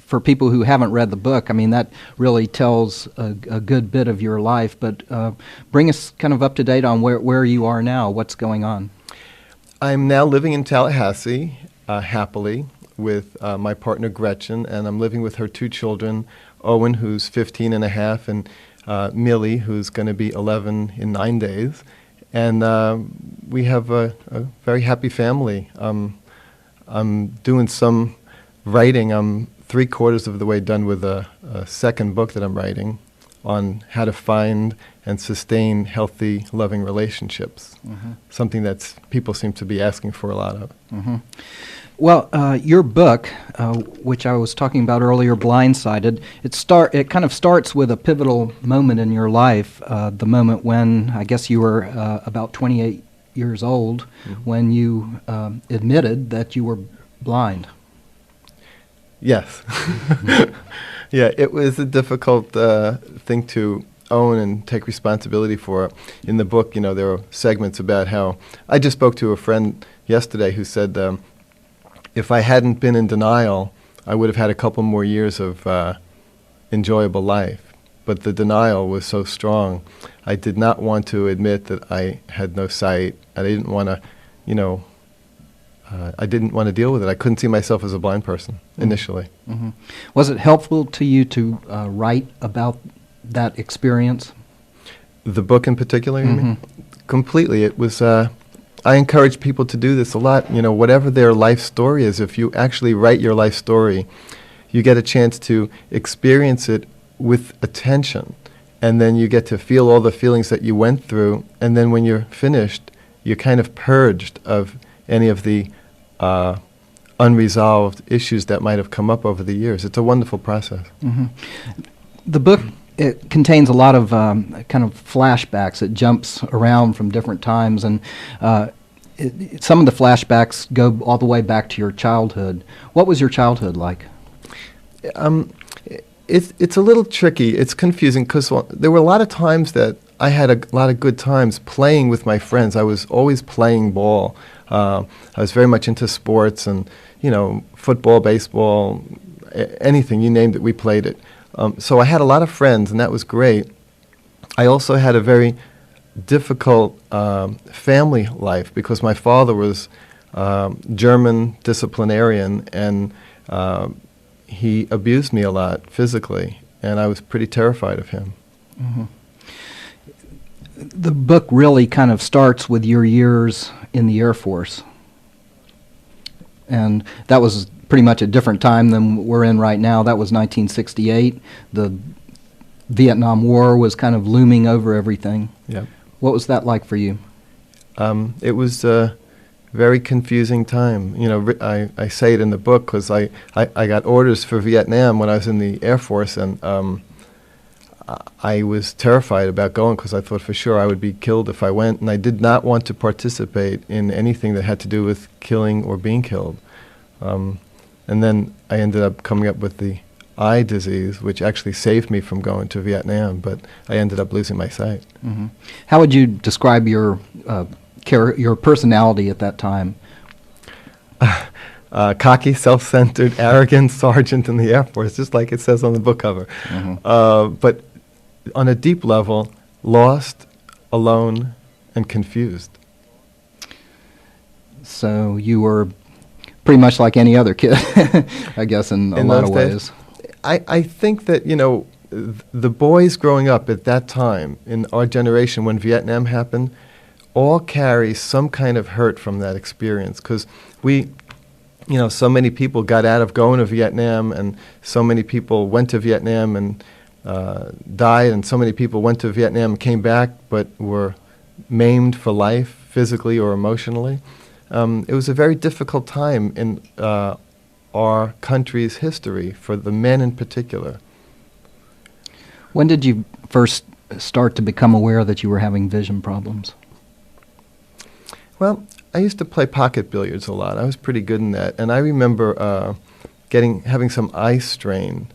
for people who haven't read the book, I mean, that really tells a good bit of your life. But bring us kind of up to date on where you are now, what's going on. I'm now living in Tallahassee, happily, with my partner Gretchen, and I'm living with her 2 children, Owen, who's 15 and a half, and Millie, who's going to be 11 in 9 days. And we have a very happy family. I'm doing some writing. I'm 3/4 of the way done with a second book that I'm writing on how to find and sustain healthy, loving relationships. Mm-hmm. Something that people seem to be asking for a lot of. Mm-hmm. Well, your book, which I was talking about earlier, Blindsided, it kind of starts with a pivotal moment in your life, the moment when I guess you were about 28 years old, mm-hmm. when you admitted that you were blind. Yes. Yeah, it was a difficult thing to own and take responsibility for. In the book, there are segments about how I just spoke to a friend yesterday who said, if I hadn't been in denial, I would have had a couple more years of enjoyable life. But the denial was so strong. I did not want to admit that I had no sight. I didn't want to, I didn't want to deal with it. I couldn't see myself as a blind person initially. Mm-hmm. Was it helpful to you to write about that experience? The book in particular, you mm-hmm. mean? Completely. It was... I encourage people to do this a lot. Whatever their life story is, if you actually write your life story, you get a chance to experience it with attention, and then you get to feel all the feelings that you went through, and then when you're finished, you're kind of purged of any of the unresolved issues that might have come up over the years. It's a wonderful process. Mm-hmm. The book, it contains a lot of kind of flashbacks. It jumps around from different times, and some of the flashbacks go all the way back to your childhood. What was your childhood like? It's a little tricky. It's confusing because there were a lot of times that I had a lot of good times playing with my friends. I was always playing ball. I was very much into sports and, football, baseball, anything, you named it, we played it. So I had a lot of friends, and that was great. I also had a very difficult family life because my father was German disciplinarian, and he abused me a lot physically, and I was pretty terrified of him. Mm-hmm. The book really kind of starts with your years in the Air Force, and that was pretty much a different time than we're in right now. That was 1968. The Vietnam War was kind of looming over everything. Yeah. What was that like for you? It was a very confusing time. I say it in the book because I got orders for Vietnam when I was in the Air Force, and I was terrified about going because I thought for sure I would be killed if I went, and I did not want to participate in anything that had to do with killing or being killed. And then I ended up coming up with the eye disease, which actually saved me from going to Vietnam, but I ended up losing my sight. Mm-hmm. How would you describe your personality at that time? Cocky, self-centered, arrogant sergeant in the Air Force, just like it says on the book cover. Mm-hmm. But on a deep level, lost, alone, and confused. So you were pretty much like any other kid, I guess, in a lot of ways. I think that, the boys growing up at that time, in our generation when Vietnam happened, all carry some kind of hurt from that experience because so many people got out of going to Vietnam, and so many people went to Vietnam and died, and so many people went to Vietnam and came back but were maimed for life, physically or emotionally. It was a very difficult time in our country's history, for the men in particular. When did you first start to become aware that you were having vision problems? Well, I used to play pocket billiards a lot. I was pretty good in that, and I remember having some eye strain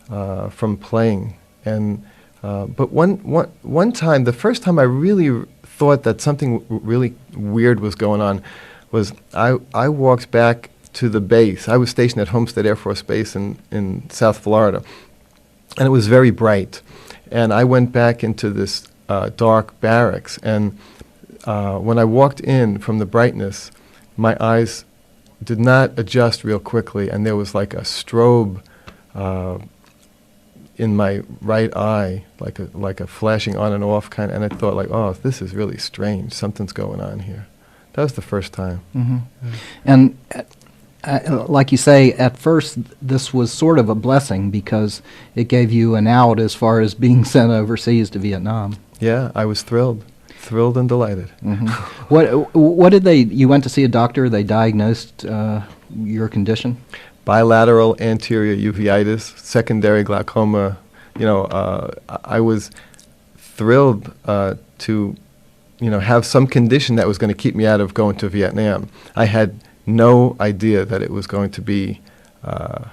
from playing. And but one time, the first time I really thought that something really weird was going on, was I walked back to the base. I was stationed at Homestead Air Force Base in South Florida, and it was very bright. And I went back into this dark barracks, and when I walked in from the brightness, my eyes did not adjust real quickly, and there was like a strobe in my right eye, like a flashing on and off kind, and I thought like, oh, this is really strange. Something's going on here. That was the first time. Mm-hmm. And like you say, at first this was sort of a blessing because it gave you an out as far as being sent overseas to Vietnam. Yeah, I was thrilled and delighted. Mm-hmm. What did they? You went to see a doctor. They diagnosed your condition. Bilateral anterior uveitis, secondary glaucoma. I was thrilled to, have some condition that was going to keep me out of going to Vietnam. I had no idea that it was going to be a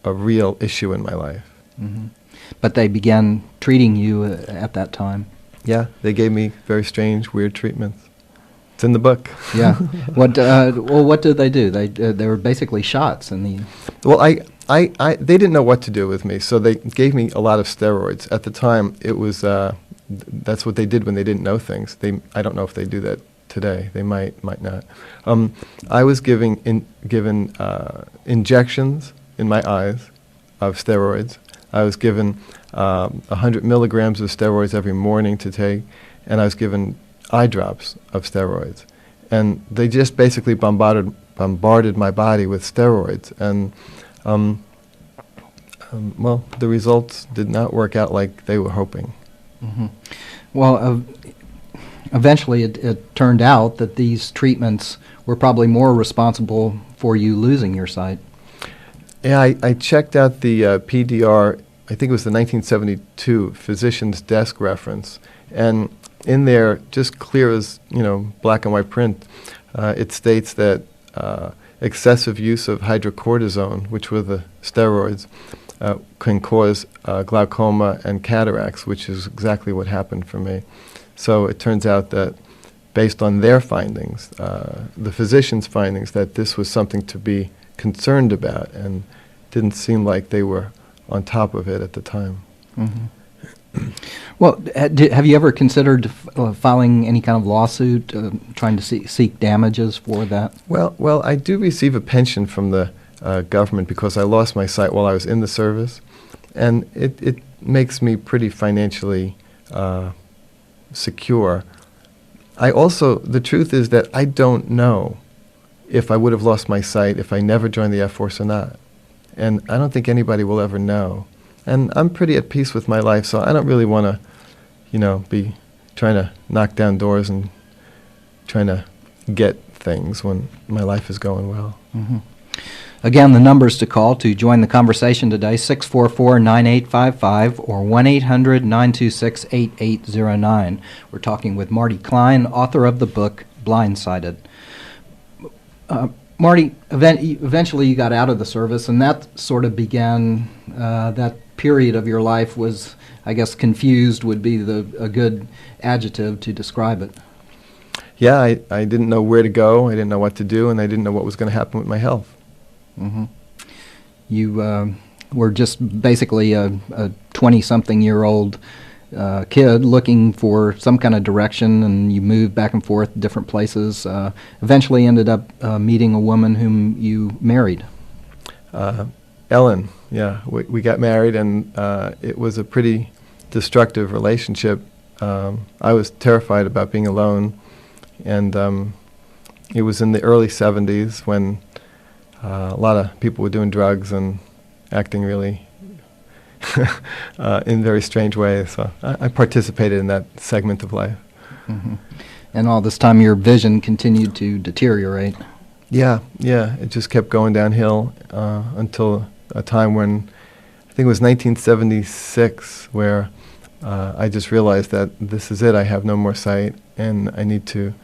real issue in my life. Mm-hmm. But they began treating you at that time. Yeah, they gave me very strange, weird treatments. It's in the book. Yeah. What did they do? They were basically shots in the. Well, they didn't know what to do with me, so they gave me a lot of steroids. At the time, it was that's what they did when they didn't know things. I don't know if they do that today. They might not. I was given injections in my eyes of steroids. I was given 100 milligrams of steroids every morning to take, and I was given eye drops of steroids. And they just basically bombarded my body with steroids. And, well, the results did not work out like they were hoping. Mm-hmm. Well, eventually it turned out that these treatments were probably more responsible for you losing your sight. Yeah, I checked out the PDR, I think it was the 1972 Physician's Desk reference, and in there, just clear as, black and white print, it states that excessive use of hydrocortisone, which were the steroids, can cause glaucoma and cataracts, which is exactly what happened for me. So it turns out that based on their findings, the physicians' findings, that this was something to be concerned about, and didn't seem like they were on top of it at the time. Mm-hmm. Well, have you ever considered filing any kind of lawsuit, trying to seek damages for that? Well, I do receive a pension from the government because I lost my sight while I was in the service, and it makes me pretty financially secure. The truth is that I don't know if I would have lost my sight if I never joined the Air Force or not. And I don't think anybody will ever know. And I'm pretty at peace with my life, so I don't really want to, be trying to knock down doors and trying to get things when my life is going well. Mm-hmm. Again, the numbers to call to join the conversation today, 644-9855 or 1-800-926-8809. We're talking with Marty Klein, author of the book Blindsided. Marty, eventually you got out of the service, and that sort of began, that period of your life was, I guess, confused would be a good adjective to describe it. Yeah, I didn't know where to go, I didn't know what to do, and I didn't know what was going to happen with my health. Mm-hmm. You were just basically a 20-something-year-old kid looking for some kind of direction, and you moved back and forth different places. Eventually ended up meeting a woman whom you married. Ellen, yeah. We got married, and it was a pretty destructive relationship. I was terrified about being alone, and it was in the early 70s when a lot of people were doing drugs and acting really in very strange ways. So I participated in that segment of life. Mm-hmm. And all this time your vision continued to deteriorate. Yeah, it just kept going downhill until a time when, I think it was 1976, where I just realized that this is it. I have no more sight, and I need to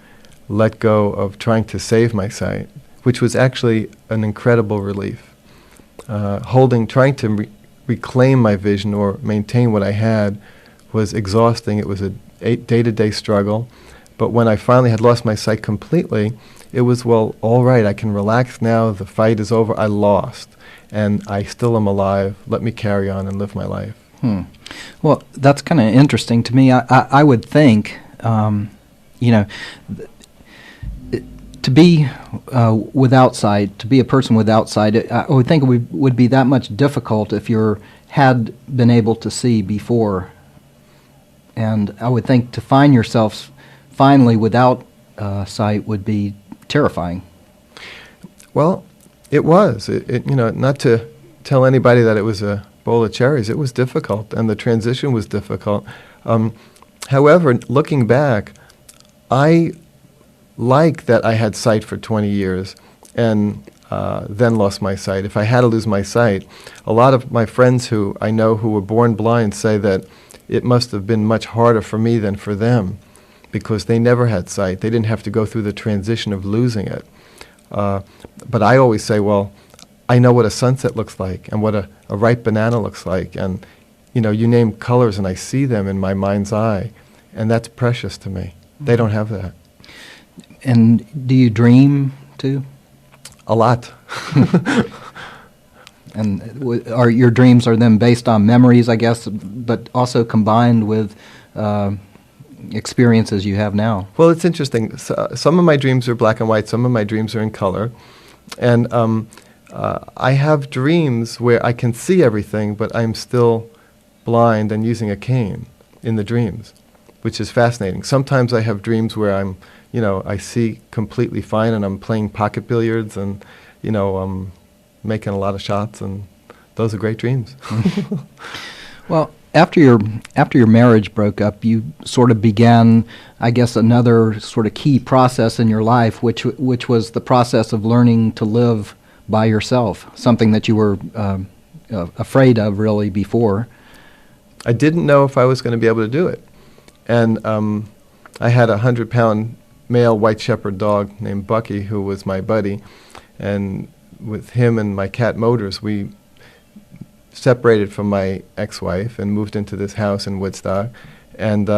let go of trying to save my sight, which was actually an incredible relief. Trying to reclaim my vision or maintain what I had was exhausting. It was a day-to-day struggle. But when I finally had lost my sight completely, it was, well, all right, I can relax now. The fight is over. I lost. And I still am alive. Let me carry on and live my life. Well, that's kind of interesting to me. I would think, you know, to be without sight, to be a person without sight, I would think it would be that much difficult if you had been able to see before. And I would think to find yourself finally without sight would be terrifying. Well, it was. You know, not to tell anybody that it was a bowl of cherries. It was difficult, and the transition was difficult. However, looking back, I like that I had sight for 20 years and then lost my sight. If I had to lose my sight, a lot of my friends who I know who were born blind say that it must have been much harder for me than for them because they never had sight. They didn't have to go through the transition of losing it. But I always say, well, I know what a sunset looks like and what a ripe banana looks like. And, you know, you name colors and I see them in my mind's eye. And that's precious to me. They don't have that. And do you dream too? A lot. And are your dreams are then based on memories, I guess, but also combined with experiences you have now? Well, it's interesting. Some of my dreams are black and white. Some of my dreams are in color. And I have dreams where I can see everything, but I'm still blind and using a cane in the dreams, which is fascinating. Sometimes I have dreams where I'm, you know, I see completely fine and I'm playing pocket billiards and, you know, I'm making a lot of shots, and those are great dreams. Well, after your marriage broke up, you sort of began, I guess, another sort of key process in your life, which was the process of learning to live by yourself, something that you were afraid of really before. I didn't know if I was going to be able to do it. And I had a 100-pound male white shepherd dog named Bucky, who was my buddy. And with him and my cat Motors, we separated from my ex-wife and moved into this house in Woodstock. And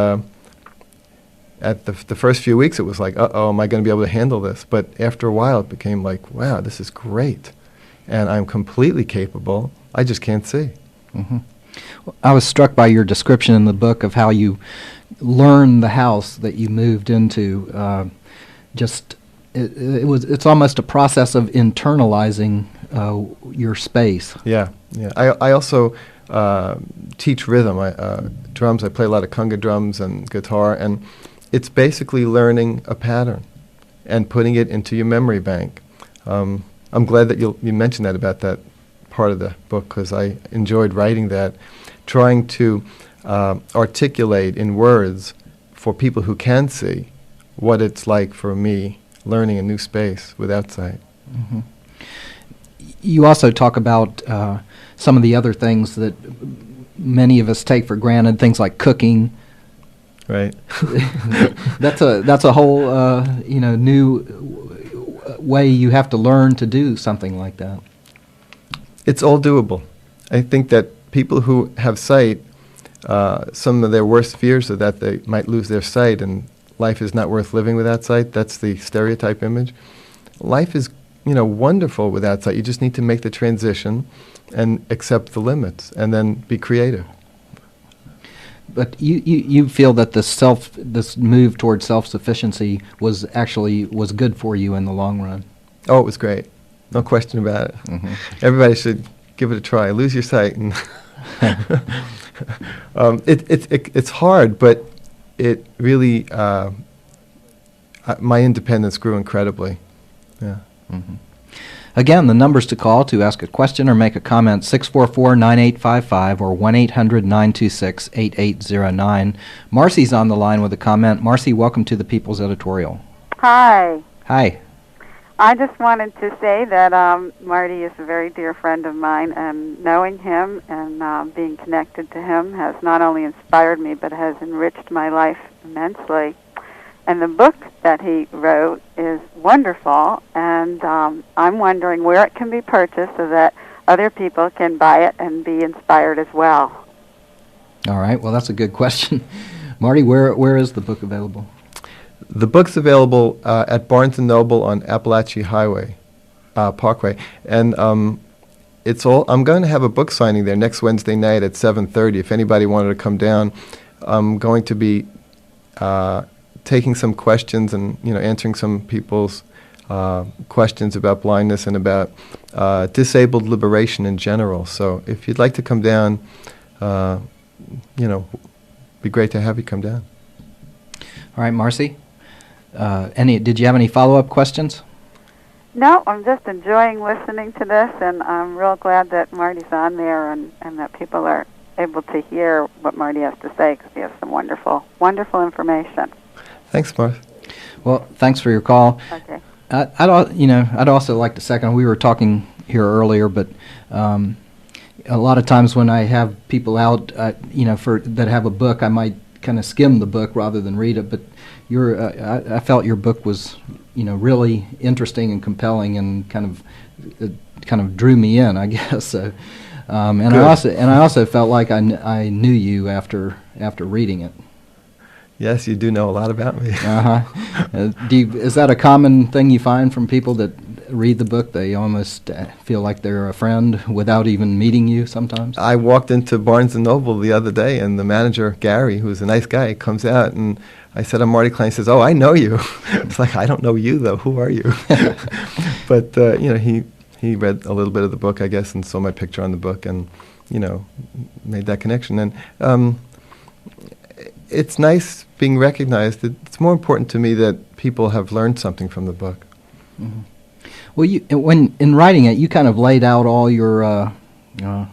at the first few weeks, it was like, uh-oh, am I going to be able to handle this? But after a while, it became like, wow, this is great. And I'm completely capable. I just can't see. Mm-hmm. Well, I was struck by your description in the book of how you learned the house that you moved into. It's almost a process of internalizing your space. Yeah. I also teach rhythm, drums. I play a lot of conga drums and guitar, and it's basically learning a pattern and putting it into your memory bank. I'm glad that you mentioned that about that part of the book, because I enjoyed writing that, trying to articulate in words for people who can see what it's like for me learning a new space without sight. Mm-hmm. You also talk about some of the other things that many of us take for granted, things like cooking. Right. That's a whole new way you have to learn to do something like that. It's all doable. I think that people who have sight, some of their worst fears are that they might lose their sight and life is not worth living without sight. That's the stereotype image. Life is, wonderful without sight. You just need to make the transition and accept the limits and then be creative. But you feel that this move towards self-sufficiency was good for you in the long run. Oh, it was great. No question about it. Mm-hmm. Everybody should give it a try. Lose your sight. And it's hard, but it really, my independence grew incredibly. Yeah. Mm-hmm. Again, the numbers to call to ask a question or make a comment, 644-9855 or 1-800-926-8809. Marcy's on the line with a comment. Marcy, welcome to the People's Editorial. Hi. Hi. I just wanted to say that Marty is a very dear friend of mine, and knowing him and being connected to him has not only inspired me, but has enriched my life immensely. And the book that he wrote is wonderful, and I'm wondering where it can be purchased so that other people can buy it and be inspired as well. All right. Well, that's a good question. Marty, where is the book available? The book's available at Barnes & Noble on Appalachia Highway, Parkway. And I'm going to have a book signing there next Wednesday night at 7:30. If anybody wanted to come down, I'm going to be taking some questions and answering some people's questions about blindness and about disabled liberation in general. So if you'd like to come down, be great to have you come down. All right, Marcy. Did you have any follow-up questions? No, I'm just enjoying listening to this, and I'm real glad that Marty's on there and that people are able to hear what Marty has to say, because he has some wonderful, wonderful information. Thanks, Martha. Well, thanks for your call. Okay. I'd also like to second. We were talking here earlier, but a lot of times when I have people out, that have a book, I might kind of skim the book rather than read it. But I felt your book was, really interesting and compelling, and kind of drew me in, I guess. So, and I also felt like I knew you after reading it. Yes, you do know a lot about me. Is that a common thing you find from people that read the book? They almost feel like they're a friend without even meeting you sometimes? I walked into Barnes & Noble the other day, and the manager, Gary, who's a nice guy, comes out, and I said, I'm Marty Klein. He says, oh, I know you. It's like, I don't know you, though. Who are you? But, he read a little bit of the book, I guess, and saw my picture on the book and, made that connection. And it's nice being recognized. It's more important to me that people have learned something from the book. Mm-hmm. Well, when in writing it, you kind of laid out all your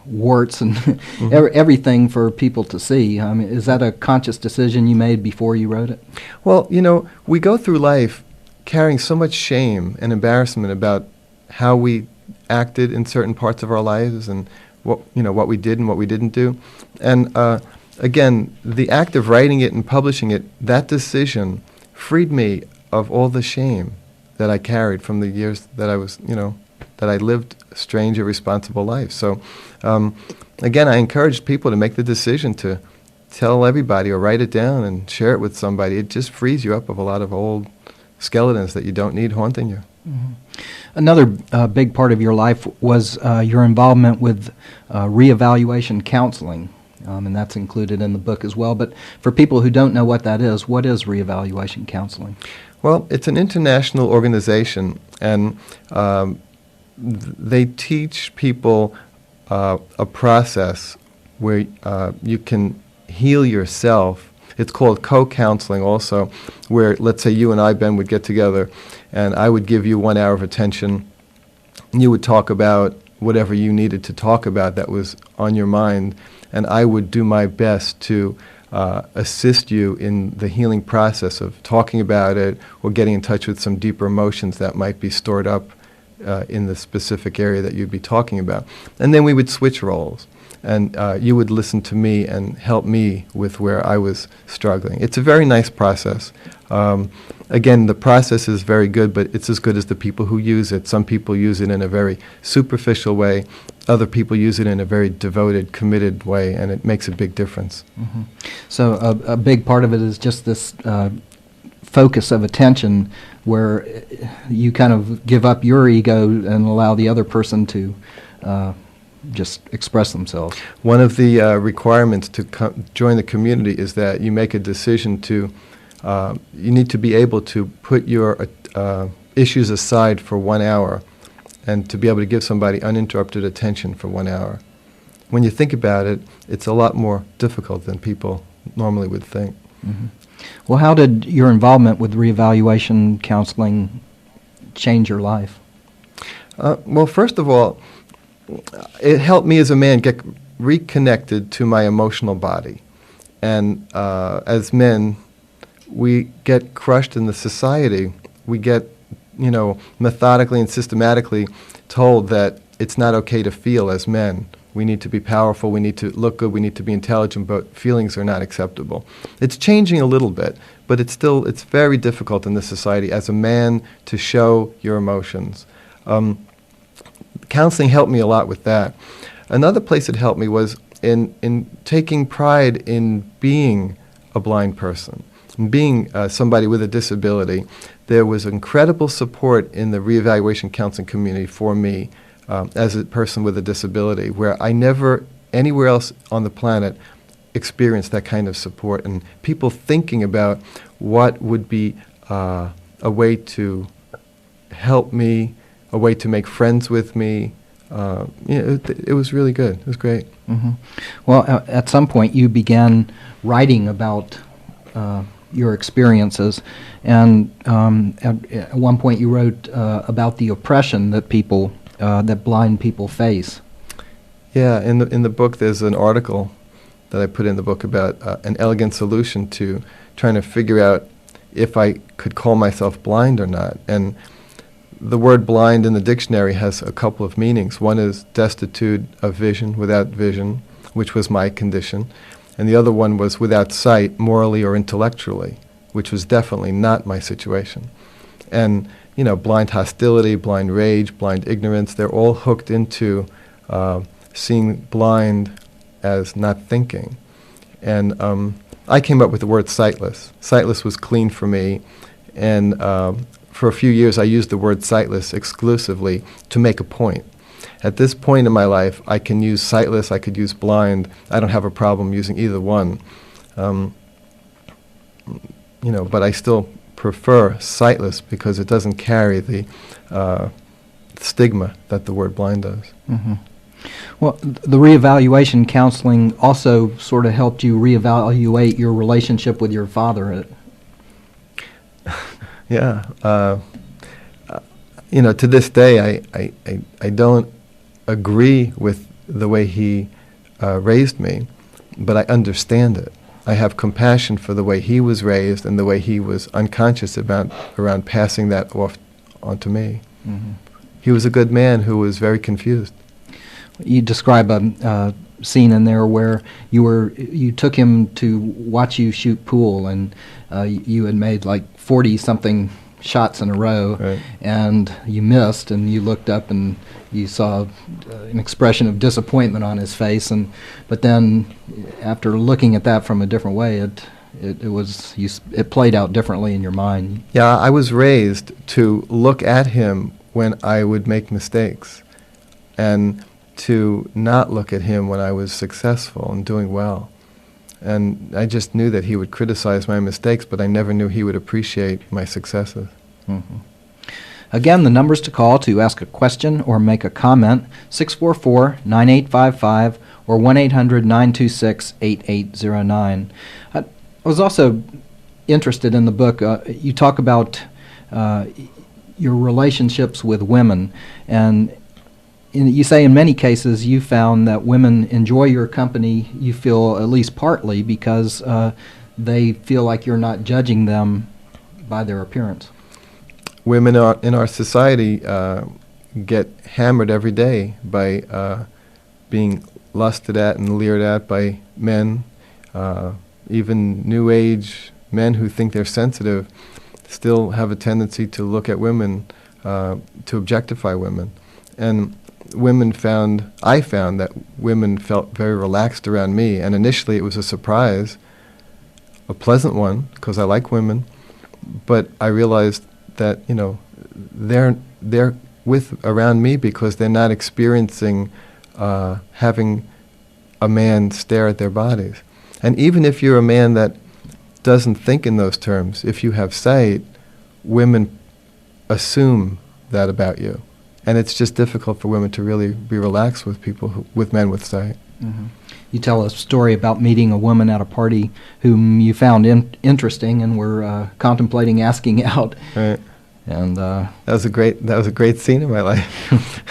warts and mm-hmm. everything for people to see. I mean, is that a conscious decision you made before you wrote it? Well, we go through life carrying so much shame and embarrassment about how we acted in certain parts of our lives and what we did and what we didn't do. And again, the act of writing it and publishing it, that decision freed me of all the shame that I carried from the years that I was, that I lived a strange, irresponsible life. So, again, I encourage people to make the decision to tell everybody or write it down and share it with somebody. It just frees you up of a lot of old skeletons that you don't need haunting you. Mm-hmm. Another big part of your life was your involvement with reevaluation counseling. And that's included in the book as well. But for people who don't know what is reevaluation counseling? Well, it's an international organization, and they teach people a process where you can heal yourself. It's called co-counseling also, where, let's say you and I, Ben, would get together, and I would give you 1 hour of attention. You would talk about whatever you needed to talk about that was on your mind, and I would do my best to assist you in the healing process of talking about it or getting in touch with some deeper emotions that might be stored up in the specific area that you'd be talking about. And then we would switch roles, and you would listen to me and help me with where I was struggling. It's a very nice process. Again, the process is very good, but it's as good as the people who use it. Some people use it in a very superficial way. Other people use it in a very devoted, committed way, and it makes a big difference. Mm-hmm. So a big part of it is just this focus of attention where you kind of give up your ego and allow the other person to just express themselves. One of the requirements to join the community is that you make a decision to you need to be able to put your issues aside for 1 hour and to be able to give somebody uninterrupted attention for 1 hour. When you think about it, it's a lot more difficult than people normally would think. Mm-hmm. Well, how did your involvement with reevaluation counseling change your life? Well, first of all, it helped me as a man get reconnected to my emotional body. And as men, we get crushed in the society. We get, methodically and systematically told that it's not okay to feel as men. We need to be powerful, we need to look good, we need to be intelligent, but feelings are not acceptable. It's changing a little bit, but it's very difficult in this society as a man to show your emotions. Counseling helped me a lot with that. Another place it helped me was in taking pride in being a blind person being somebody with a disability, there was incredible support in the reevaluation counseling community for me as a person with a disability, where I never, anywhere else on the planet, experienced that kind of support. And people thinking about what would be a way to help me, a way to make friends with me. It was really good. It was great. Mm-hmm. Well, at some point you began writing about your experiences, and at one point you wrote about the oppression that that blind people face. Yeah, in the book there's an article that I put in the book about an elegant solution to trying to figure out if I could call myself blind or not. And the word blind in the dictionary has a couple of meanings. One is destitute of vision, without vision, which was my condition. And the other one was without sight, morally or intellectually, which was definitely not my situation. And, blind hostility, blind rage, blind ignorance, they're all hooked into seeing blind as not thinking. And I came up with the word sightless. Sightless was clean for me, and for a few years I used the word sightless exclusively to make a point. At this point in my life, I can use sightless, I could use blind. I don't have a problem using either one. But I still prefer sightless because it doesn't carry the stigma that the word blind does. Mm-hmm. Well, the reevaluation counseling also sort of helped you reevaluate your relationship with your father. Yeah. To this day, I don't agree with the way he raised me, but I understand it. I have compassion for the way he was raised and the way he was unconscious around passing that off onto me. Mm-hmm. He was a good man who was very confused. You describe a scene in there where you took him to watch you shoot pool, and you had made like 40-something shots in a row, right, and you missed, and you looked up and you saw an expression of disappointment on his face, but then after looking at that from a different way, it played out differently in your mind. Yeah, I was raised to look at him when I would make mistakes, and to not look at him when I was successful and doing well. And I just knew that he would criticize my mistakes, but I never knew he would appreciate my successes. Mm-hmm. Again, the numbers to call to ask a question or make a comment, 644-9855 or 1-800-926-8809. I was also interested in the book. You talk about your relationships with women, and you say in many cases you found that women enjoy your company, you feel at least partly, because they feel like you're not judging them by their appearance. Women in our society get hammered every day by being lusted at and leered at by men. Even New Age men who think they're sensitive still have a tendency to look at women, to objectify women. And I found that women felt very relaxed around me, and initially it was a surprise, a pleasant one, because I like women, but I realized that, they're around me because they're not experiencing having a man stare at their bodies. And even if you're a man that doesn't think in those terms, if you have sight, women assume that about you. And it's just difficult for women to really be relaxed with with men with sight. Mm-hmm. You tell a story about meeting a woman at a party whom you found interesting and were contemplating asking out. Right. And that was a great scene in my life.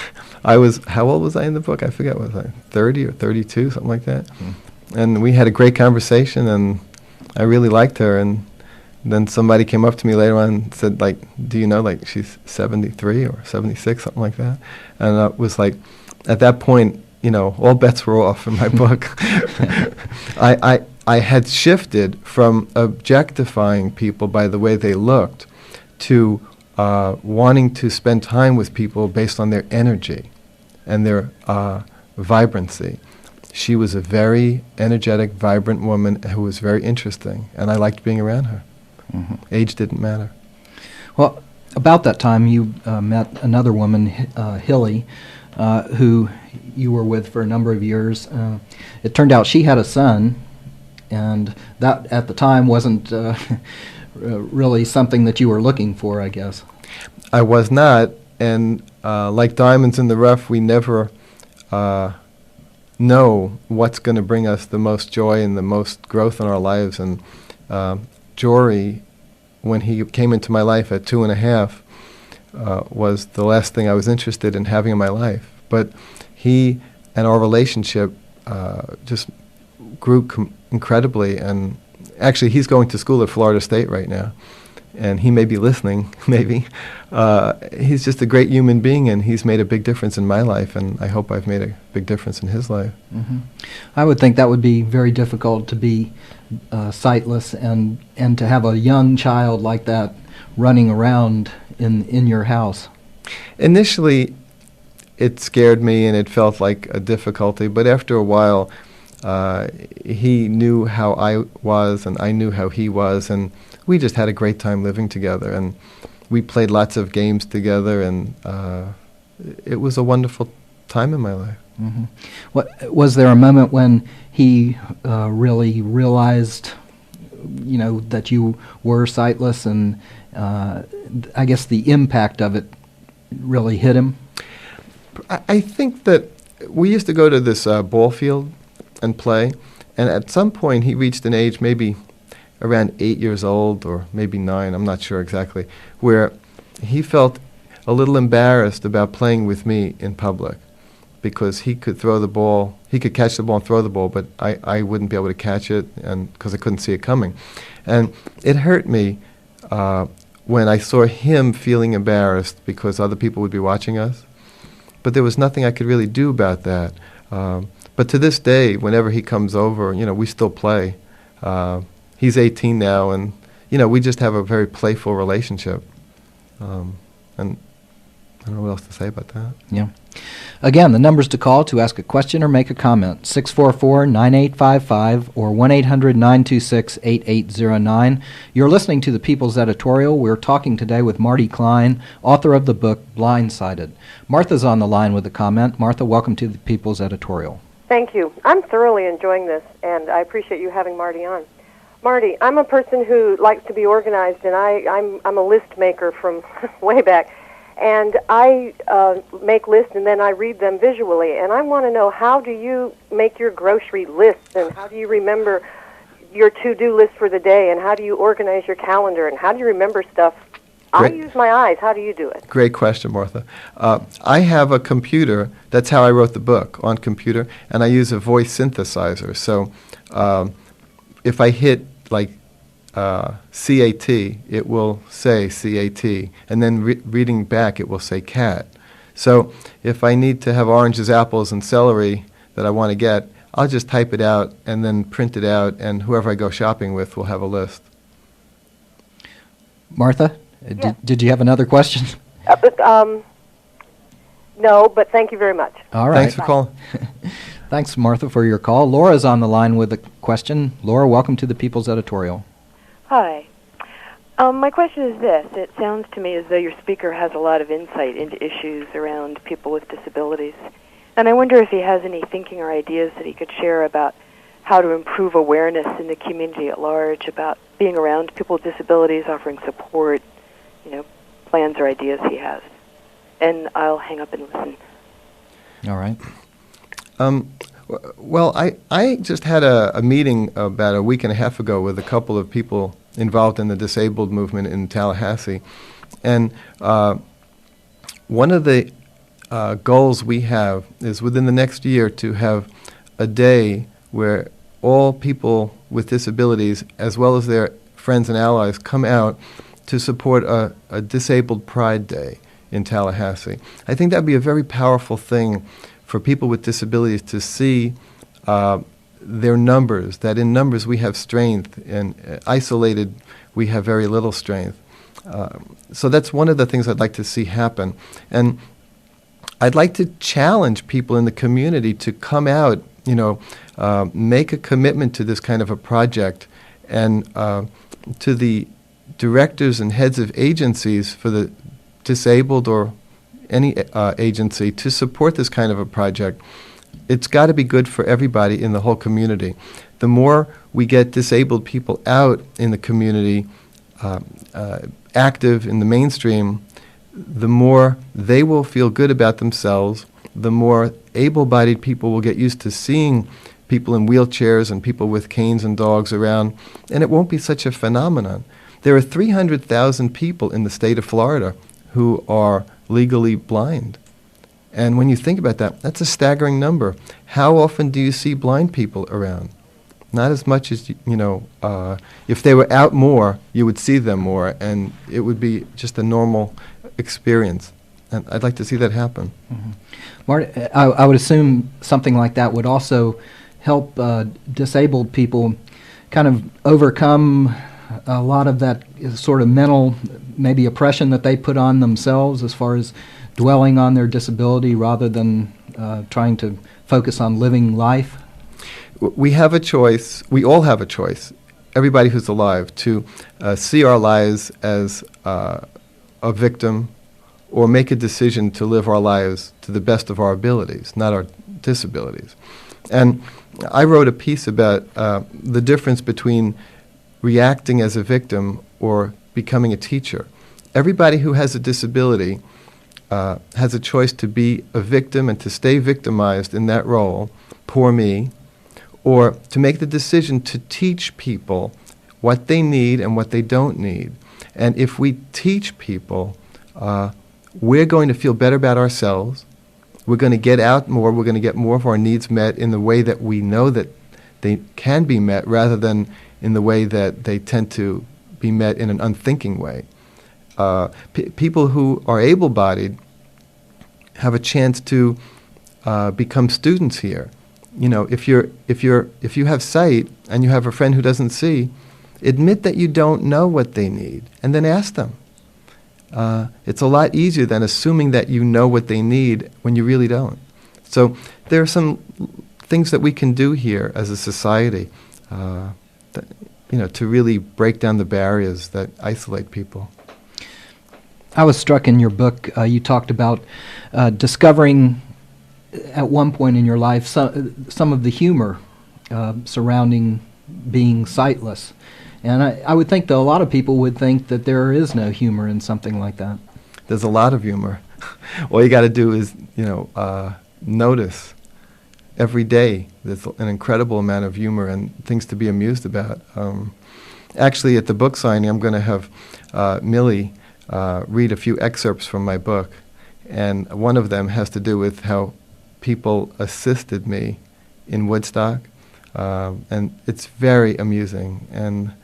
How old was I in the book? I forget. Was I 30 or 32, something like that? Mm. And we had a great conversation, and I really liked her. And then somebody came up to me later on and said, like, do you know, like, she's 73 or 76, something like that? And it was like, at that point, all bets were off in my book. I had shifted from objectifying people by the way they looked to wanting to spend time with people based on their energy and their vibrancy. She was a very energetic, vibrant woman who was very interesting, and I liked being around her. Age didn't matter. Well, about that time, you met another woman, Hilly, who you were with for a number of years. It turned out she had a son, and that at the time wasn't really something that you were looking for, I guess. I was not, and like diamonds in the rough, we never know what's going to bring us the most joy and the most growth in our lives. And Jory, when he came into my life at 2.5, was the last thing I was interested in having in my life. But he and our relationship just grew incredibly, and actually he's going to school at Florida State right now, and he may be listening, maybe. He's just a great human being, and he's made a big difference in my life, and I hope I've made a big difference in his life. Mm-hmm. I would think that would be very difficult to be sightless and to have a young child like that running around in your house. Initially, it scared me, and it felt like a difficulty, but after a while, he knew how I was, and I knew how he was, and we just had a great time living together, and we played lots of games together, and it was a wonderful time in my life. Mm-hmm. What was there a moment when he really realized, that you were sightless, and I guess the impact of it really hit him? I think that we used to go to this ball field and play, and at some point he reached an age, maybe around 8 years old or maybe 9, I'm not sure exactly, where he felt a little embarrassed about playing with me in public because he could throw the ball, he could catch the ball and throw the ball, but I wouldn't be able to catch it and because I couldn't see it coming. And it hurt me when I saw him feeling embarrassed because other people would be watching us. But there was nothing I could really do about that. But to this day, whenever he comes over, we still play. He's 18 now, and, we just have a very playful relationship. And I don't know what else to say about that. Yeah. Again, the numbers to call to ask a question or make a comment, 644-9855 or 1-800-926-8809. You're listening to The People's Editorial. We're talking today with Marty Klein, author of the book Blindsided. Martha's on the line with a comment. Martha, welcome to The People's Editorial. Thank you. I'm thoroughly enjoying this, and I appreciate you having Marty on. Marty, I'm a person who likes to be organized, and I'm a list maker from way back. And I make lists, and then I read them visually. And I want to know, how do you make your grocery lists, and how do you remember your to-do list for the day, and how do you organize your calendar, and how do you remember stuff? Great. I use my eyes. How do you do it? Great question, Martha. I have a computer. That's how I wrote the book, on computer, and I use a voice synthesizer. So if I hit, CAT, it will say CAT, and then reading back it will say cat. So if I need to have oranges, apples, and celery that I want to get, I'll just type it out and then print it out, and whoever I go shopping with will have a list. Martha, Yes. did you have another question? No, but thank you very much. All right. Thanks for calling. Thanks, Martha, for your call. Laura's on the line with a question. Laura, welcome to The People's Editorial. Hi. My question is this. It sounds to me as though your speaker has a lot of insight into issues around people with disabilities. And I wonder if he has any thinking or ideas that he could share about how to improve awareness in the community at large about being around people with disabilities, offering support, plans or ideas he has. And I'll hang up and listen. All right. Well, I just had a meeting about a week and a half ago with a couple of people involved in the disabled movement in Tallahassee. And one of the goals we have is within the next year to have a day where all people with disabilities, as well as their friends and allies, come out to support a Disabled Pride Day in Tallahassee. I think that would be a very powerful thing for people with disabilities to see their numbers, that in numbers we have strength, and isolated we have very little strength. So that's one of the things I'd like to see happen. And I'd like to challenge people in the community to come out, make a commitment to this kind of a project, and to the directors and heads of agencies for the disabled or any agency to support this kind of a project, it's got to be good for everybody in the whole community. The more we get disabled people out in the community, active in the mainstream, the more they will feel good about themselves, the more able-bodied people will get used to seeing people in wheelchairs and people with canes and dogs around, and it won't be such a phenomenon. There are 300,000 people in the state of Florida who are legally blind. And when you think about that, that's a staggering number. How often do you see blind people around? Not as much as, if they were out more, you would see them more, and it would be just a normal experience. And I'd like to see that happen. Mm-hmm. Marty, I would assume something like that would also help disabled people kind of overcome a lot of that sort of mental, maybe oppression that they put on themselves as far as dwelling on their disability rather than trying to focus on living life. We have a choice. We all have a choice, everybody who's alive, to see our lives as a victim or make a decision to live our lives to the best of our abilities, not our disabilities. And I wrote a piece about the difference between reacting as a victim or becoming a teacher. Everybody who has a disability has a choice to be a victim and to stay victimized in that role, poor me, or to make the decision to teach people what they need and what they don't need. And if we teach people, we're going to feel better about ourselves. We're going to get out more. We're going to get more of our needs met in the way that we know that they can be met rather than in the way that they tend to be met in an unthinking way. People who are able-bodied have a chance to become students here. If you have sight and you have a friend who doesn't see, admit that you don't know what they need and then ask them. It's a lot easier than assuming that you know what they need when you really don't. So there are some things that we can do here as a society, to really break down the barriers that isolate people. I was struck in your book, you talked about discovering at one point in your life some of the humor surrounding being sightless. And I would think that a lot of people would think that there is no humor in something like that. There's a lot of humor. All you got to do is, notice every day. There's an incredible amount of humor and things to be amused about. Actually, at the book signing, I'm going to have Millie read a few excerpts from my book. And one of them has to do with how people assisted me in Woodstock. And it's very amusing. And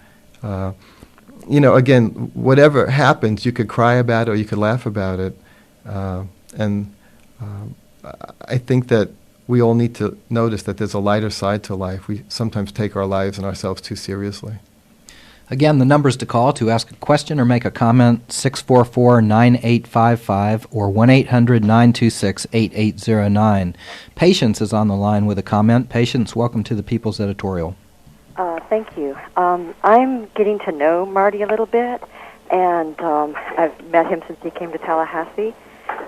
again, whatever happens, you could cry about it or you could laugh about it. I think that we all need to notice that there's a lighter side to life. We sometimes take our lives and ourselves too seriously. Again, the numbers to call to ask a question or make a comment, 644-9855 or 1-800-926-8809. Patience is on the line with a comment. Patience, welcome to the People's Editorial. Thank you. I'm getting to know Marty a little bit, and I've met him since he came to Tallahassee.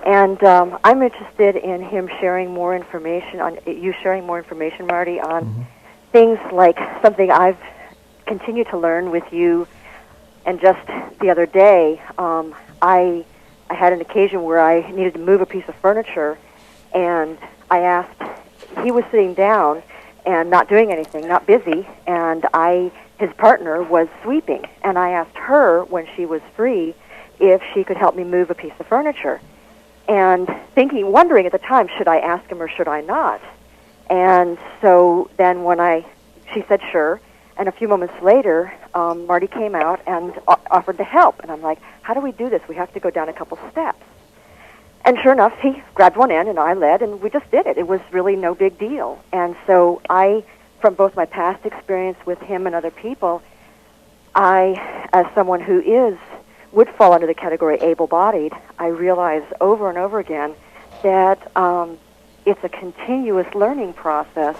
And I'm interested in him sharing more information, Marty, on things like something I've continued to learn with you. And just the other day, I had an occasion where I needed to move a piece of furniture, and I asked, he was sitting down and not doing anything, not busy, and his partner was sweeping, and I asked her when she was free if she could help me move a piece of furniture. And wondering at the time, should I ask him or should I not? And so then she said sure, and a few moments later, Marty came out and offered to help, and I'm like, how do we do this? We have to go down a couple steps. And sure enough, he grabbed one end and I led, and we just did it. It was really no big deal. And so from both my past experience with him and other people, as someone who would fall under the category able-bodied, I realize over and over again that it's a continuous learning process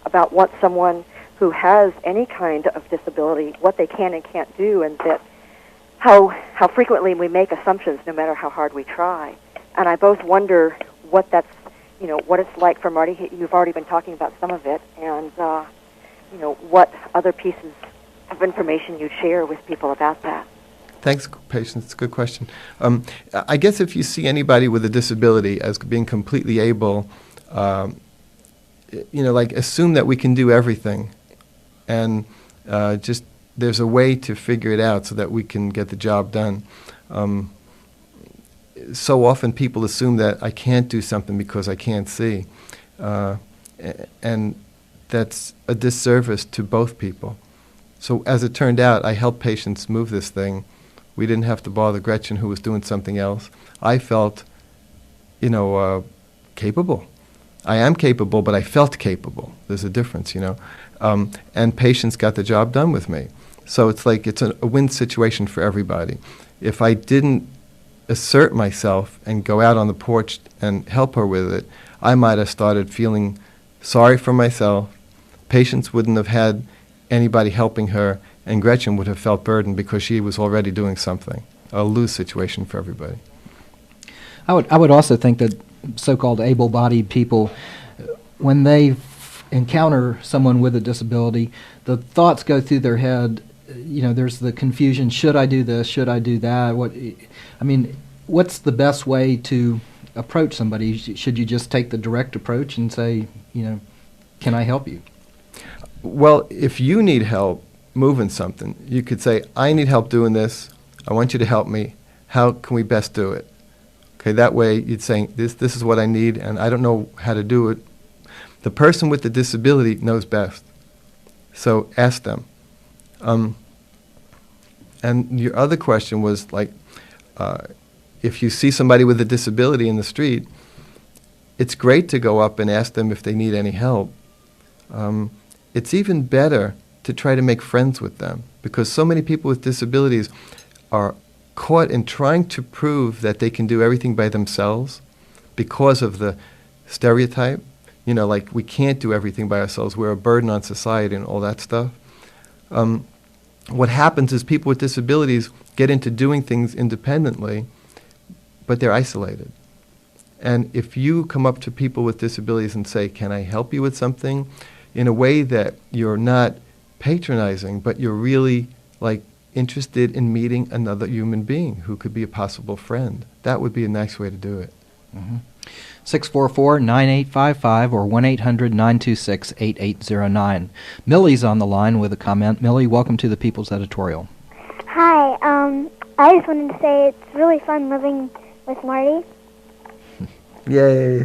about what someone who has any kind of disability, what they can and can't do, and that how frequently we make assumptions no matter how hard we try. And I both wonder what that's, what it's like for Marty. You've already been talking about some of it, and, what other pieces of information you'd share with people about that. Thanks, Patience. It's a good question. I guess if you see anybody with a disability as being completely able, like assume that we can do everything, and just there's a way to figure it out so that we can get the job done. So often people assume that I can't do something because I can't see, and that's a disservice to both people. So as it turned out, I helped patients move this thing. We didn't have to bother Gretchen, who was doing something else. I felt, capable. I am capable, but I felt capable. There's a difference, and patients got the job done with me. So it's like it's a win situation for everybody. If I didn't assert myself and go out on the porch and help her with it, I might have started feeling sorry for myself. Patients wouldn't have had anybody helping her, and Gretchen would have felt burdened because she was already doing something. A lose situation for everybody. I would also think that so-called able-bodied people, when they encounter someone with a disability, the thoughts go through their head. There's the confusion: should I do this? Should I do that? What's the best way to approach somebody? Should you just take the direct approach and say, can I help you? Well, if you need help moving something, you could say, I need help doing this. I want you to help me. How can we best do it? Okay, that way you'd say, this is what I need, and I don't know how to do it. The person with the disability knows best. So ask them. And your other question was, if you see somebody with a disability in the street, it's great to go up and ask them if they need any help. It's even better to try to make friends with them, because so many people with disabilities are caught in trying to prove that they can do everything by themselves because of the stereotype. We can't do everything by ourselves. We're a burden on society and all that stuff. What happens is people with disabilities get into doing things independently, but they're isolated. And if you come up to people with disabilities and say, can I help you with something, in a way that you're not patronizing, but you're really interested in meeting another human being who could be a possible friend, that would be a nice way to do it. 644-9855 or 1-800-926-8809. Millie's on the line with a comment. Millie, welcome to the People's Editorial. Hi. I just wanted to say it's really fun living with Marty. Yay.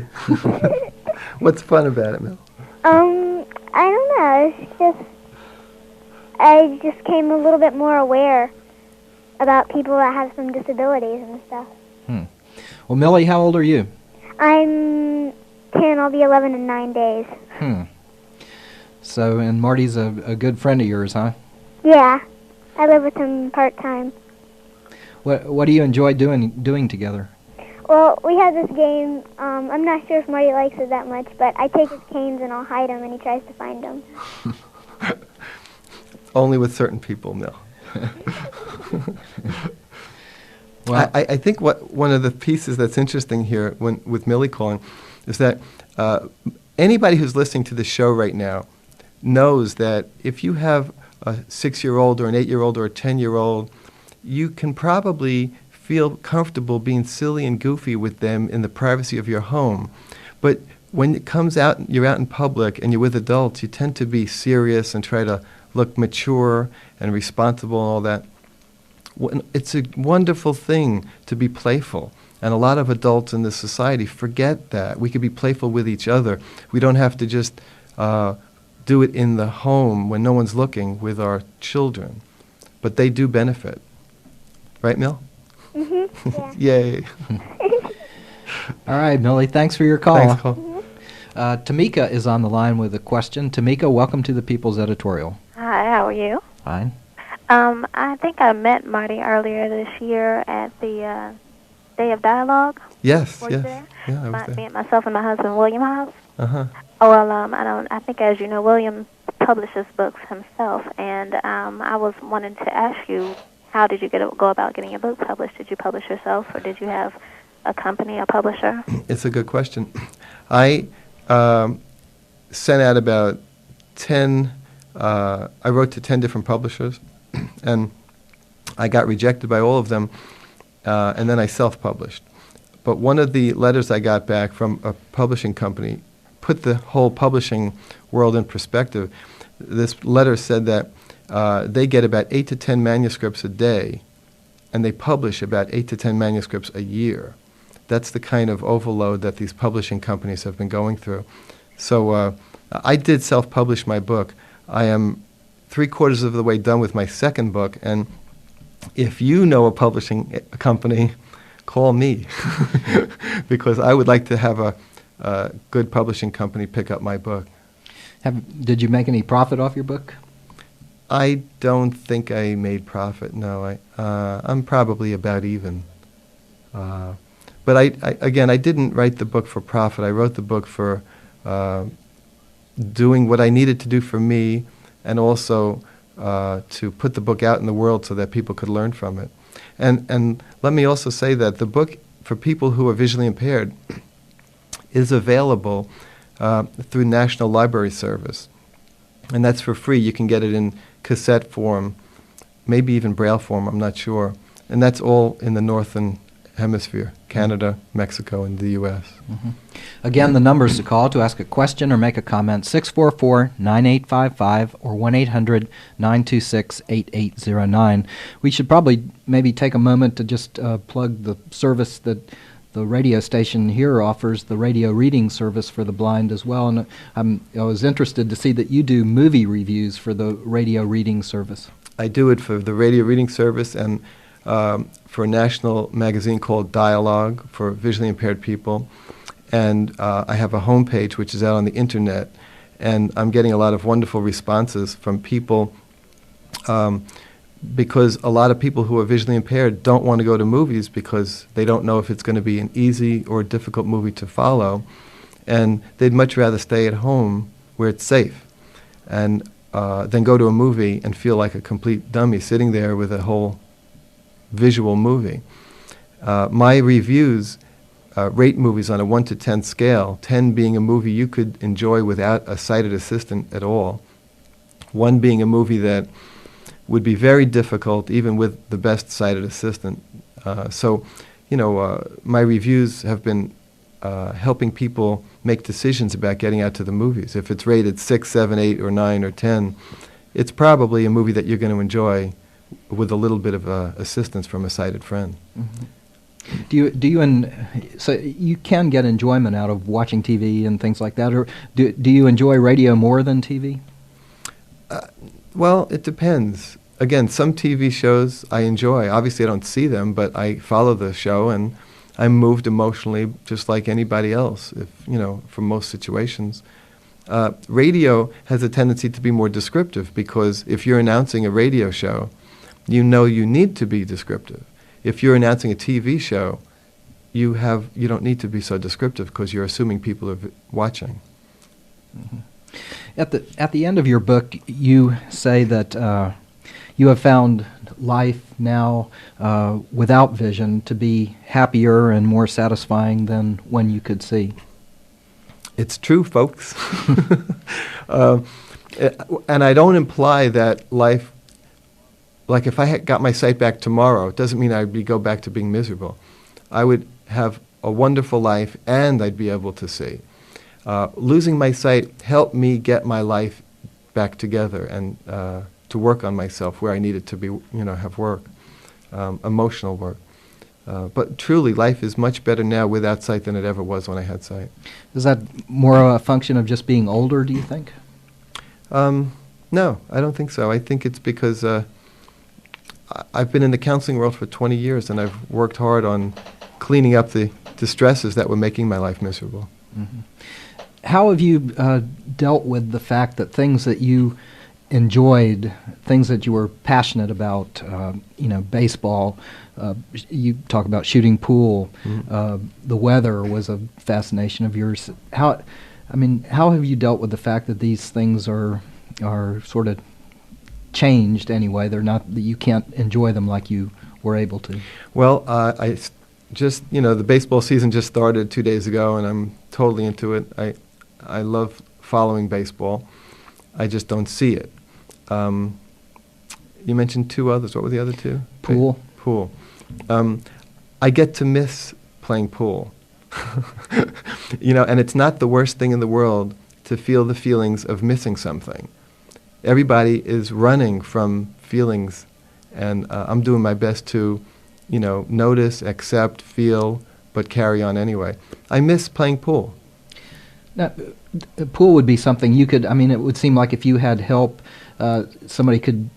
What's fun about it, Mill? I don't know. It's just I just came a little bit more aware about people that have some disabilities and stuff. Well, Millie, how old are you? I'm 10. I'll be 11 in 9 days. So, and Marty's a good friend of yours, huh? Yeah. I live with him part-time. What do you enjoy doing together? Well, we have this game. I'm not sure if Marty likes it that much, but I take his canes and I'll hide him, and he tries to find them. Only with certain people, no. Well, I think one of the pieces that's interesting here with Millie calling is that anybody who's listening to the show right now knows that if you have a 6-year-old or an 8-year-old or a 10-year-old, you can probably feel comfortable being silly and goofy with them in the privacy of your home. But when it comes out, you're out in public and you're with adults, you tend to be serious and try to look mature and responsible and all that. It's a wonderful thing to be playful. And a lot of adults in this society forget that. We could be playful with each other. We don't have to just do it in the home when no one's looking with our children. But they do benefit. Right, Mill? Mm-hmm. Yeah. Yay. all right, Millie, thanks for your call. Thanks, Cole. Tamika is on the line with a question. Tamika, welcome to the People's Editorial. Hi, how are you? Fine. I think I met Marty earlier this year at the Day of Dialogue. Yes, Were you yes. there? Yeah, I was there. Me and myself and my husband William House. Uh-huh. Oh, well, I think, as you know, William publishes books himself, and I was wanting to ask you how did you go about getting your book published? Did you publish yourself, or did you have a company, a publisher? It's a good question. I sent out about 10, I wrote to 10 different publishers, and I got rejected by all of them, and then I self-published. But one of the letters I got back from a publishing company put the whole publishing world in perspective. This letter said that they get about 8 to 10 manuscripts a day, and they publish about 8 to 10 manuscripts a year. That's the kind of overload that these publishing companies have been going through. So I did self-publish my book. I am 3/4 of the way done with my second book, and if you know a publishing company, call me, because I would like to have a good publishing company pick up my book. Did you make any profit off your book? I don't think I made profit. No, I'm probably about even. But I didn't write the book for profit. I wrote the book for doing what I needed to do for me, and also to put the book out in the world so that people could learn from it. And let me also say that the book, for people who are visually impaired, is available through National Library Service. And that's for free. You can get it in cassette form, maybe even Braille form, I'm not sure. And that's all in the Northern Hemisphere, Canada, Mexico, and the U.S. Mm-hmm. Again, the numbers to call to ask a question or make a comment, 644-9855 or 1-800-926-8809. We should probably maybe take a moment to just plug the service that the radio station here offers, the radio reading service for the blind as well. And I was interested to see that you do movie reviews for the radio reading service. I do it for the radio reading service and for a national magazine called Dialogue for visually impaired people. And I have a homepage which is out on the internet, and I'm getting a lot of wonderful responses from people because a lot of people who are visually impaired don't want to go to movies because they don't know if it's going to be an easy or difficult movie to follow, and they'd much rather stay at home where it's safe and than go to a movie and feel like a complete dummy sitting there with a whole visual movie. My reviews rate movies on a 1 to 10 scale, 10 being a movie you could enjoy without a sighted assistant at all, 1 being a movie that would be very difficult even with the best sighted assistant. So, my reviews have been helping people make decisions about getting out to the movies. If it's rated 6, 7, 8, or 9, or 10, it's probably a movie that you're going to enjoy with a little bit of assistance from a sighted friend. Mm-hmm. So you can get enjoyment out of watching TV and things like that, or do you enjoy radio more than TV? Well, it depends. Again, some TV shows I enjoy. Obviously, I don't see them, but I follow the show, and I'm moved emotionally just like anybody else, from most situations. Radio has a tendency to be more descriptive because if you're announcing a radio show, you need to be descriptive. If you're announcing a TV show, you don't need to be so descriptive because you're assuming people are watching. Mm-hmm. At the end of your book, you say that you have found life now without vision to be happier and more satisfying than when you could see. It's true, folks. And I don't imply that life, like if I got my sight back tomorrow, it doesn't mean I'd go back to being miserable. I would have a wonderful life and I'd be able to see. Losing my sight helped me get my life back together and to work on myself where I needed to be, have work, emotional work. But truly, life is much better now without sight than it ever was when I had sight. Is that more a function of just being older, do you think? No, I don't think so. I think it's because I've been in the counseling world for 20 years and I've worked hard on cleaning up the stresses that were making my life miserable. Mm-hmm. How have you dealt with the fact that things that you enjoyed, things that you were passionate about, baseball, you talk about shooting pool, mm-hmm. The weather was a fascination of yours. How have you dealt with the fact that these things are sort of changed anyway. They're not, you can't enjoy them like you were able to. Well, just, the baseball season just started 2 days ago, and I'm totally into it. I love following baseball. I just don't see it. You mentioned two others. What were the other two? Pool. Pool. I get to miss playing pool. And it's not the worst thing in the world to feel the feelings of missing something. Everybody is running from feelings, and I'm doing my best to, notice, accept, feel, but carry on anyway. I miss playing pool. Now, pool would be something you could, it would seem like if you had help, somebody could,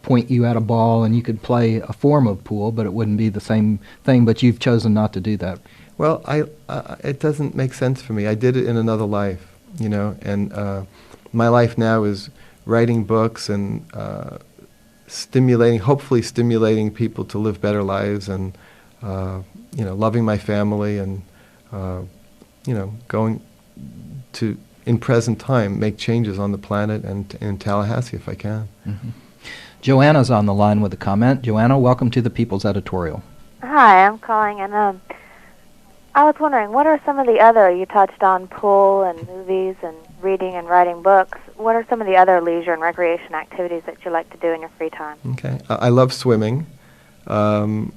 point you at a ball and you could play a form of pool, but it wouldn't be the same thing, but you've chosen not to do that. Well, it doesn't make sense for me. I did it in another life, and my life now is writing books and hopefully stimulating people to live better lives, and loving my family, and going to, in present time, make changes on the planet and in Tallahassee if I can. Mm-hmm. Joanna's on the line with a comment. Joanna, welcome to the People's Editorial. Hi, I'm calling, and I was wondering, what are some of the other, you touched on pool and movies and reading and writing books, what are some of the other leisure and recreation activities that you like to do in your free time? Okay. I love swimming. I'm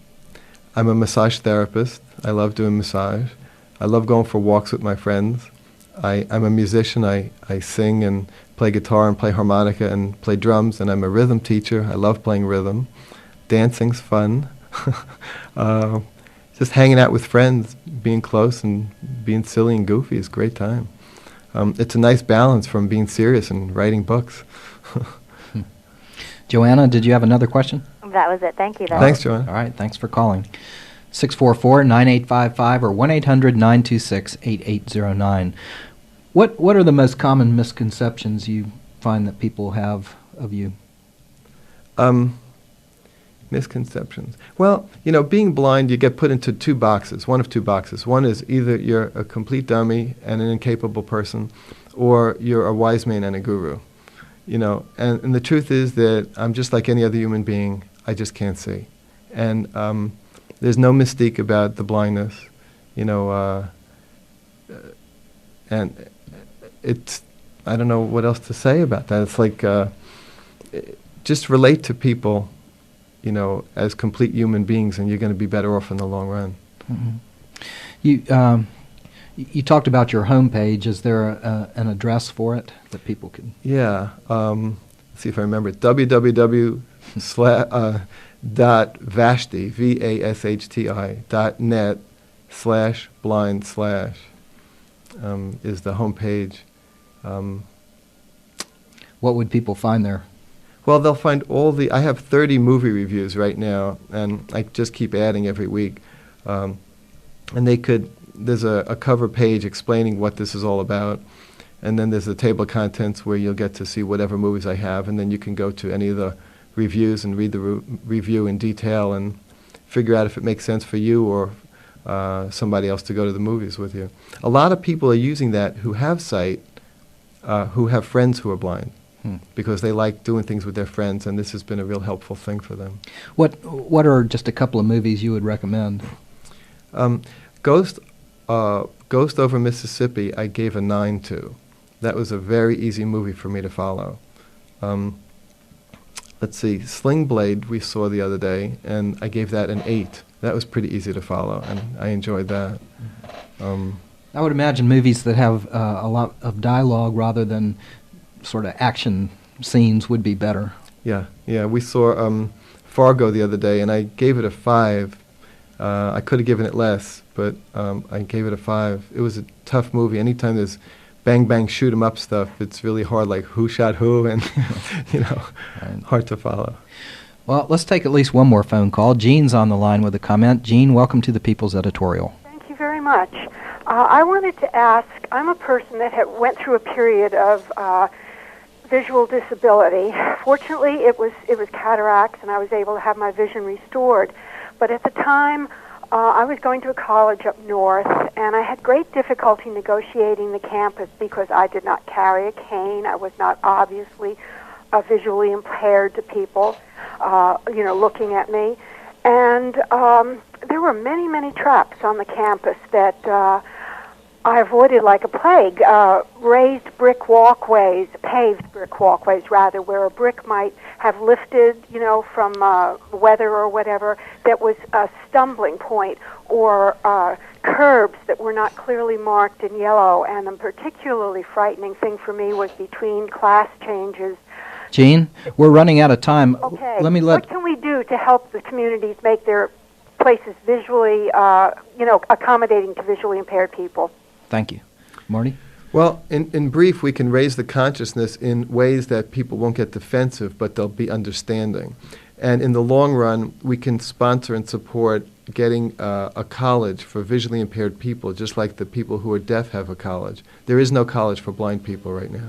a massage therapist. I love doing massage. I love going for walks with my friends. I'm a musician. I sing and play guitar and play harmonica and play drums, and I'm a rhythm teacher. I love playing rhythm. Dancing's fun. Just hanging out with friends, being close and being silly and goofy is a great time. It's a nice balance from being serious and writing books. Joanna, did you have another question? That was it. Thank you. Thanks, Joanna. All right, thanks for calling. 644-9855 or 1-800-926-8809. What are the most common misconceptions you find that people have of you? Misconceptions. Well, being blind, you get put into one of two boxes. One is either you're a complete dummy and an incapable person, or you're a wise man and a guru. And the truth is that I'm just like any other human being. I just can't see. And there's no mystique about the blindness, and it's, I don't know what else to say about that. It's like, just relate to people, as complete human beings, and you're going to be better off in the long run. Mm-hmm. You talked about your homepage. Is there an address for it that people can? Yeah. Let's see if I remember it. www.vashti, VASHTI.net/blind/ is the homepage. What would people find there? Well, they'll find I have 30 movie reviews right now, and I just keep adding every week. And there's a cover page explaining what this is all about, and then there's a table of contents where you'll get to see whatever movies I have, and then you can go to any of the reviews and read the review in detail and figure out if it makes sense for you or somebody else to go to the movies with you. A lot of people are using that who have sight, who have friends who are blind, because they like doing things with their friends, and this has been a real helpful thing for them. What are just a couple of movies you would recommend? Ghost Over Mississippi, I gave a 9 to. That was a very easy movie for me to follow. Let's see, Sling Blade we saw the other day, and I gave that an 8. That was pretty easy to follow, and I enjoyed that. I would imagine movies that have a lot of dialogue rather than sort of action scenes would be better. Yeah. We saw Fargo the other day, and I gave it a 5. I could have given it less, but I gave it a 5. It was a tough movie. Anytime there's bang, bang, shoot 'em up stuff, it's really hard, like who shot who, and, hard to follow. Well, let's take at least one more phone call. Jean's on the line with a comment. Jean, welcome to the People's Editorial. Thank you very much. I wanted to ask, I'm a person that went through a period of visual disability. Fortunately, it was cataracts, and I was able to have my vision restored. But at the time, I was going to a college up north, and I had great difficulty negotiating the campus because I did not carry a cane. I was not obviously visually impaired to people, looking at me. And there were many, many traps on the campus that I avoided like a plague. Raised brick walkways, paved brick walkways rather, where a brick might have lifted, from weather or whatever, that was a stumbling point, or curbs that were not clearly marked in yellow. And a particularly frightening thing for me was between class changes. Jean, we're running out of time. Okay. What can we do to help the communities make their places visually, accommodating to visually impaired people? Thank you. Marty? Well, in brief, we can raise the consciousness in ways that people won't get defensive, but they'll be understanding. And in the long run, we can sponsor and support getting a college for visually impaired people, just like the people who are deaf have a college. There is no college for blind people right now.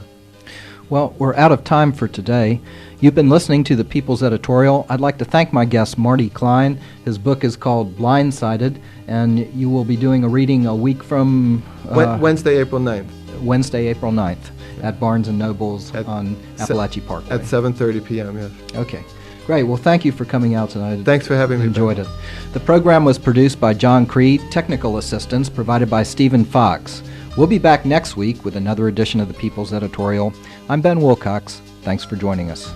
Well, we're out of time for today. You've been listening to the People's Editorial. I'd like to thank my guest, Marty Klein. His book is called Blindsided, and you will be doing a reading a week from... Wednesday, April 9th. Wednesday, April 9th at Barnes & Noble's on Appalachia Parkway. At 7:30 p.m., yes. Okay. Great. Well, thank you for coming out tonight. Thanks for having me. Enjoyed it. The program was produced by John Creed, technical assistance provided by Stephen Fox. We'll be back next week with another edition of the People's Editorial. I'm Ben Wilcox. Thanks for joining us.